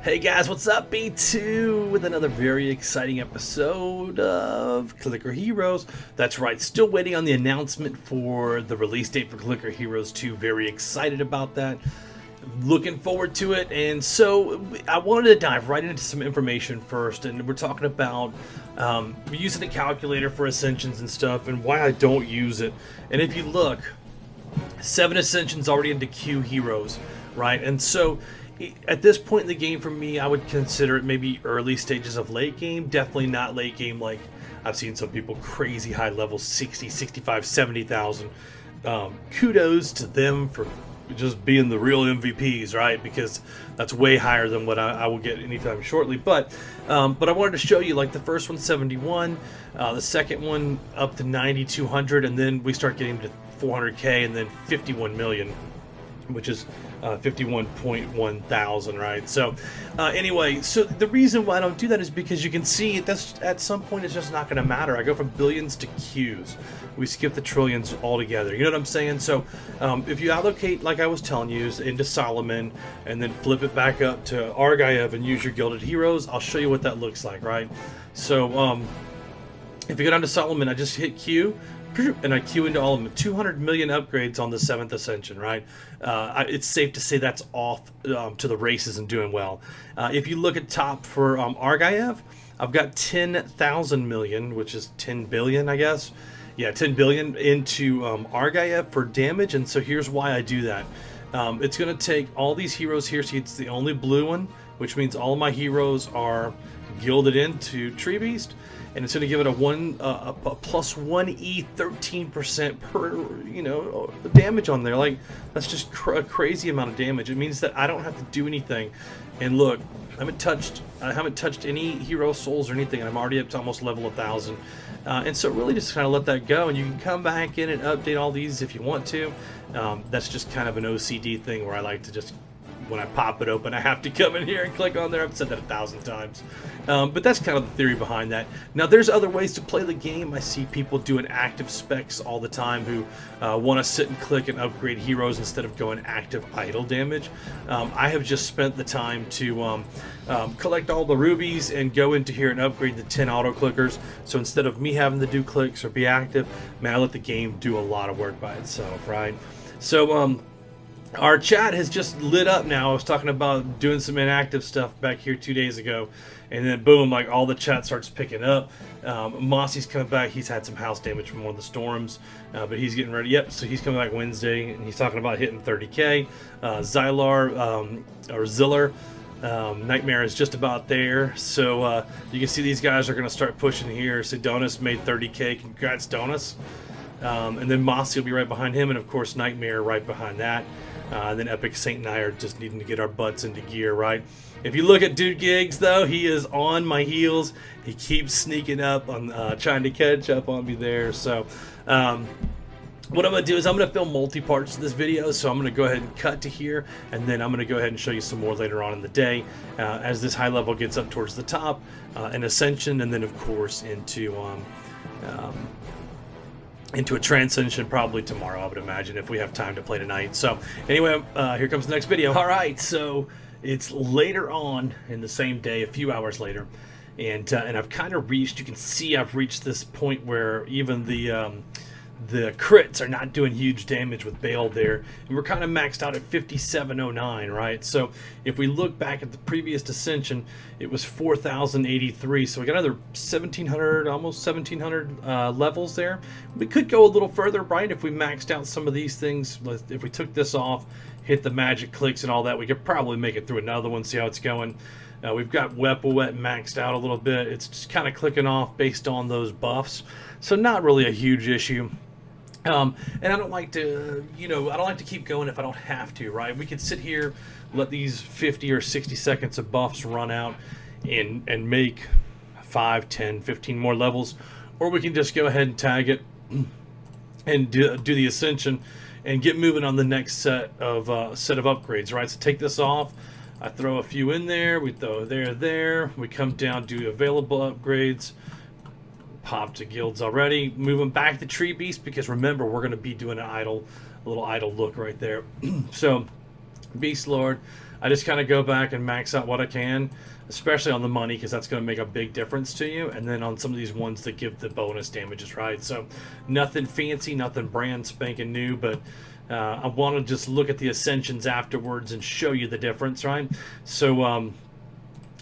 Hey guys, what's up? B2 with another very exciting episode of Clicker Heroes. That's right, still waiting on the announcement for the release date for Clicker Heroes 2. Very excited about that. Looking forward to it. And so I wanted to dive right into some information first. And we're talking about using the calculator for Ascensions and stuff and why I don't use it. And if you look, 7 Ascensions already into Q Heroes, right? And so at this point in the game, for me, I would consider it maybe early stages of late game. Definitely not late game like I've seen some people crazy high levels, 60, 65, 70,000. Kudos to them for just being the real MVPs, right? Because that's way higher than what I will get anytime shortly. But I wanted to show you, like, the first one 71, the second one up to 9,200, and then we start getting to 400k, and then 51 million, which is 51.1 thousand, right? So anyway, so the reason why I don't do that is because you can see that's at some point it's just not going to matter. I go from billions to Qs. We skip the trillions altogether. You know what I'm saying? So if you allocate, like I was telling you, into Solomon and then flip it back up to Argiev and use your Gilded Heroes, I'll show you what that looks like, right? So if you go down to Solomon, I just hit Q, and I queue into all of them. 200 million upgrades on the 7th Ascension, right? It's safe to say that's off to the races and doing well. If you look at top for Argiev, I've got 10,000 million, which is 10 billion, I guess. Yeah, 10 billion into Argiev for damage, and so here's why I do that. It's going to take all these heroes here, so it's the only blue one, which means all of my heroes are gilded into Tree Beast, and it's going to give it a plus 1e 13% per damage on there. Like, that's just a crazy amount of damage. It means that I don't have to do anything. And look, I haven't touched any hero souls or anything, and I'm already up to almost level 1,000. And so really just kind of let that go, and you can come back in and update all these if you want to. That's just kind of an OCD thing where I like to just, when I pop it open, I have to come in here and click on there. I've said that 1,000 times. But that's kind of the theory behind that. Now, there's other ways to play the game. I see people doing active specs all the time who want to sit and click and upgrade heroes instead of going active idle damage. I have just spent the time to collect all the rubies and go into here and upgrade the 10 auto clickers. So instead of me having to do clicks or be active, man, I let the game do a lot of work by itself, right? So, our chat has just lit up now. I was talking about doing some inactive stuff back here 2 days ago, and then boom, like all the chat starts picking up. Mossy's coming back. He's had some house damage from one of the storms, but he's getting ready. Yep, so he's coming back Wednesday, and he's talking about hitting 30k. Ziller, Nightmare is just about there. So you can see these guys are going to start pushing here. Sedonis made 30k. Congrats, Donis. And then Mossy will be right behind him, and of course Nightmare right behind that. And then Epic Saint and I are just needing to get our butts into gear, right? If you look at Dude Gigs, though, he is on my heels. He keeps sneaking up on trying to catch up on me there. So what I'm going to do is I'm going to film multi-parts of this video. So I'm going to go ahead and cut to here, and then I'm going to go ahead and show you some more later on in the day as this high level gets up towards the top, an Ascension, and then, of course, into a Transcension probably tomorrow, I would imagine, if we have time to play tonight. So anyway, here comes the next video. All right, so it's later on in the same day, a few hours later, and I've kind of reached, you can see I've reached this point where even the crits are not doing huge damage with Bale there, and we're kind of maxed out at 5709, right? So if we look back at the previous Ascension, it was 4,083, so we got another 1,700, almost 1,700 levels there. We could go a little further, right? If we maxed out some of these things, if we took this off, hit the magic clicks and all that, we could probably make it through another one, see how it's going. We've got Wepawet maxed out a little bit. It's just kind of clicking off based on those buffs, so not really a huge issue. And I don't like to, I don't like to keep going if I don't have to, right? We could sit here, let these 50 or 60 seconds of buffs run out and make 5, 10, 15 more levels, or we can just go ahead and tag it and do the Ascension and get moving on the next set of upgrades, right? So take this off. I throw a few in there. We throw there. We come down, do available upgrades. Pop to guilds already. Moving back to Tree Beast because remember we're going to be doing a little idle look right there. So Beast Lord, I just kind of go back and max out what I can, especially on the money, because that's going to make a big difference to you. And then on some of these ones that give the bonus damages, right? So nothing fancy, nothing brand spanking new, but I want to just look at the Ascensions afterwards and show you the difference, right? So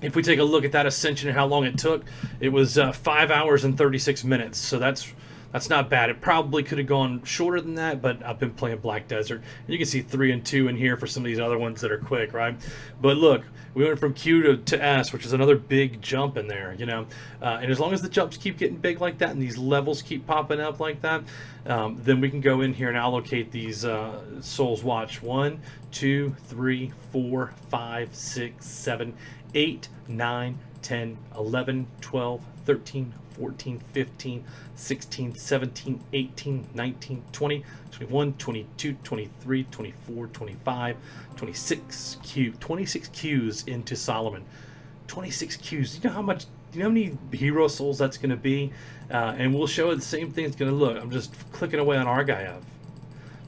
if we take a look at that Ascension and how long it took, it was 5 hours and 36 minutes. So that's not bad. It probably could have gone shorter than that, but I've been playing Black Desert. You can see 3 and 2 in here for some of these other ones that are quick, right? But look, we went from Q to S, which is another big jump in there, you know. And as long as the jumps keep getting big like that and these levels keep popping up like that, then we can go in here and allocate these souls. Watch 1, 2, 3, 4, 5, 6, 7, 8, 9, 10, 11, 12, 13, 14, 15, 16, 17, 18, 19, 20, 21, 22, 23, 24, 25, 26 Qs into Solomon. 26 Qs. You know how much, you know how many hero souls that's going to be? And we'll show it the same thing it's going to look. I'm just clicking away on Argyle.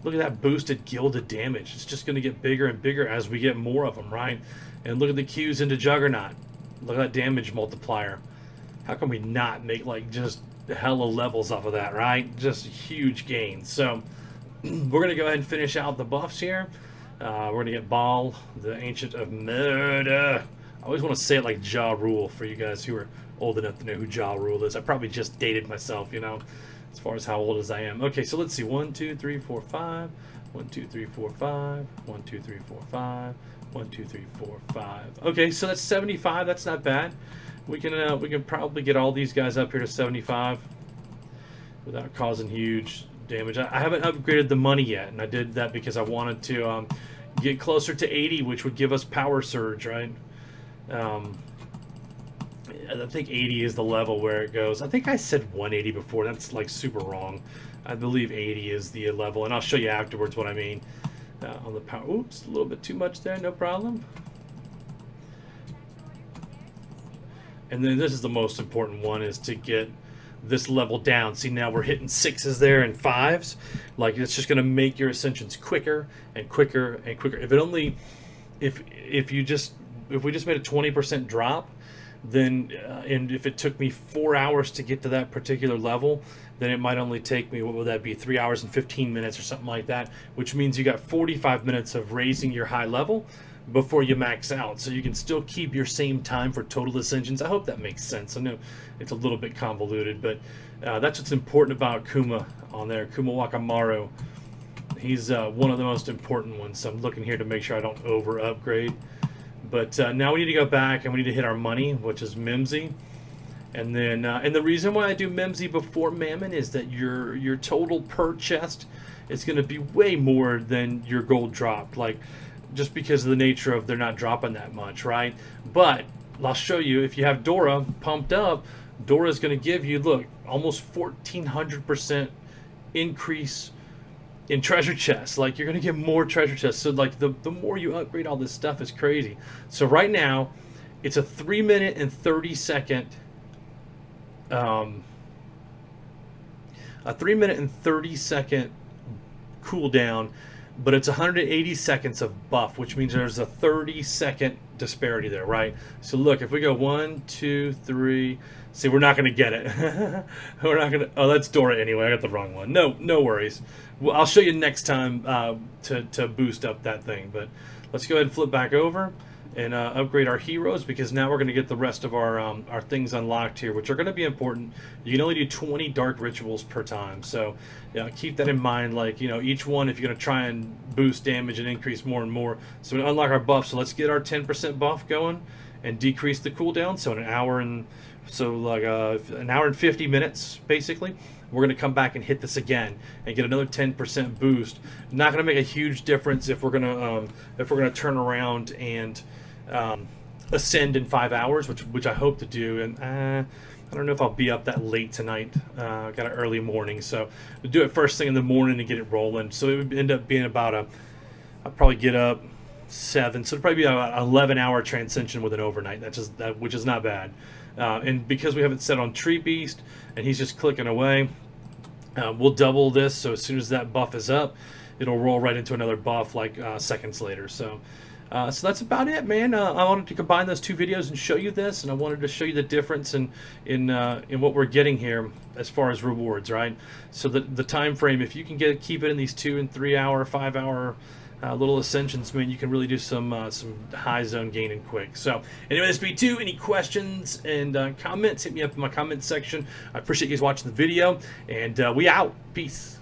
Look at that boosted gilded damage. It's just going to get bigger and bigger as we get more of them, right? And look at the Qs into Juggernaut. Look at that damage multiplier. How can we not make like just hella levels off of that, right? Just huge gains. So we're going to go ahead and finish out the buffs here. We're going to get Baal, the Ancient of Murder. I always want to say it like Ja Rule for you guys who are old enough to know who Ja Rule is. I probably just dated myself, you know, as far as how old as I am. Okay, so let's see. 1, 2, 3, 4, 5. 1, 2, 3, 4, 5. 1, 2, 3, 4, 5. 1, 2, 3, 4, 5. Okay, so that's 75. That's not bad. We can probably get all these guys up here to 75 without causing huge damage. I haven't upgraded the money yet, and I did that because I wanted to get closer to 80, which would give us power surge, right? I think 80 is the level where it goes. I think I said 180 before. That's like super wrong. I believe 80 is the level, and I'll show you afterwards what I mean on the power. Oops, a little bit too much there. No problem. And then this is the most important one, is to get this level down. See, now we're hitting 6s there and 5s. Like, it's just going to make your Ascensions quicker and quicker and quicker. If we just made a 20% drop, then and if it took me 4 hours to get to that particular level, then it might only take me, what would that be, 3 hours and 15 minutes or something like that, which means you got 45 minutes of raising your high level before you max out, so you can still keep your same time for total Ascensions. I hope that makes sense. I know it's a little bit convoluted, but that's what's important about Kuma on there. Kuma Wakamaru, he's one of the most important ones, so I'm looking here to make sure I don't over upgrade. But now we need to go back and we need to hit our money, which is Mimsy. And then and the reason why I do Mimsy before Mammon is that your total per chest is going to be way more than your gold dropped, like, just because of the nature of they're not dropping that much, right? But I'll show you, if you have Dora pumped up, Dora is going to give you, look, almost 1,400% increase in treasure chests. Like, you're going to get more treasure chests. So like the more you upgrade all this stuff is crazy. So right now it's a 3 minute and 30 second a 3 minute and 30 second cooldown, but it's 180 seconds of buff, which means there's a 30-second disparity there, right? So look, if we go 1, 2, 3, see, we're not going to get it. We're not going to. Oh, that's Dora anyway. I got the wrong one. No worries. Well, I'll show you next time to boost up that thing. But let's go ahead and flip back over and upgrade our heroes, because now we're going to get the rest of our things unlocked here, which are going to be important. You can only do 20 dark rituals per time, so keep that in mind. Like, each one, if you're going to try and boost damage and increase more and more. So we unlock our buff. So let's get our 10% buff going and decrease the cooldown. So an hour and 50 minutes basically. We're going to come back and hit this again and get another 10% boost. Not going to make a huge difference if we're going to turn around and ascend in 5 hours, which I hope to do. And I don't know if I'll be up that late tonight. Got an early morning, so we'll do it first thing in the morning and get it rolling. So it would end up being about I'll probably get up 7, so it'll probably be about an 11-hour Ascension with an overnight. Which is not bad. And because we have it set on Tree Beast and he's just clicking away, we'll double this. So as soon as that buff is up, it'll roll right into another buff like seconds later. So that's about it, man. I wanted to combine those two videos and show you this, and I wanted to show you the difference in what we're getting here as far as rewards, right? So the time frame, if you can keep it in these 2 and 3 hour, 5 hour little ascensions, man, you can really do some high zone gaining quick. So anyway, this be 2. Any questions and comments, hit me up in my comment section. I appreciate you guys watching the video, and we out. Peace.